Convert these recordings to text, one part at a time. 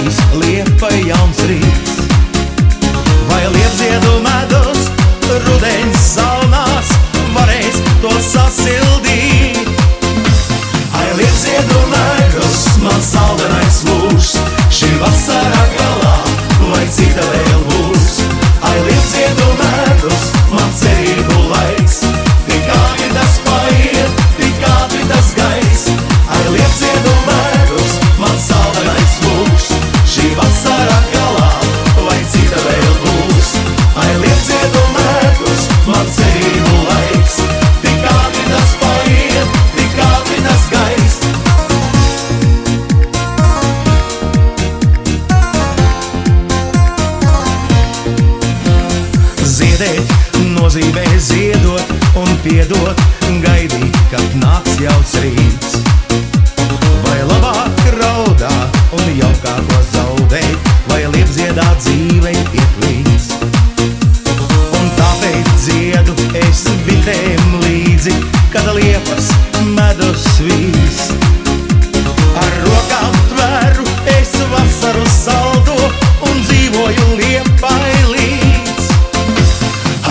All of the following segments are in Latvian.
gaidīs liepa jauns rīts. Vai liepziedu medus rudeņs salnās varēs to sasildīt? Ai, liepziedu medus, man saldenais mūžs, šī vasara galā vai cita vēl būs? Ai, liepziedu medus, man cerību laiks, tik ātri tas paiet, tik ātri tas gais. Ai, liepziedu medus, man saldenais mūžs, šī vasara galā vai cita vēl būs? Ai, liepziedu medus, man cerību laiks, tik ātri tas paiet, tik ātri tas gais. Ziedēt nozīmē ziedot un piedot, gaidīt, kad nāks jauns rīts. Vai labāk raudāt un jaukāko zaudēt, vai liepziedāt dzīvei iet līdz? Un tāpēc dziedu es bitēm līdzi, kad liepas medus svīs. Ar rokām tveru es vasaru saldo un dzīvoju liepai līdz.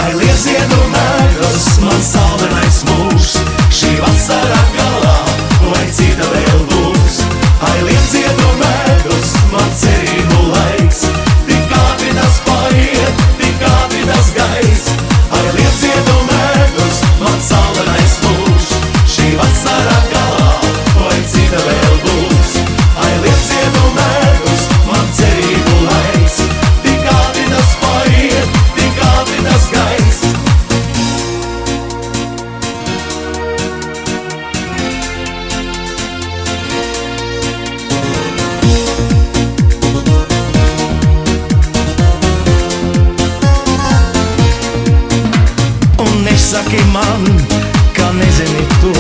Ai, liepziedu medus, man saldenais mūžs, šī vasara galā vai cita vēl būs? Ai, liepziedu medus, man cerību laiks, tik ātri tas paiet, tik ātri tas gais. Ai, liepziedu medus, man saldenais mūžs, šī vasara galā vai cita vēl būs? Ai, liepziedu medus, man cerību laiks, tik ātri tas paiet, tik ātri tas gais. Un nesaki man, ka nezini to,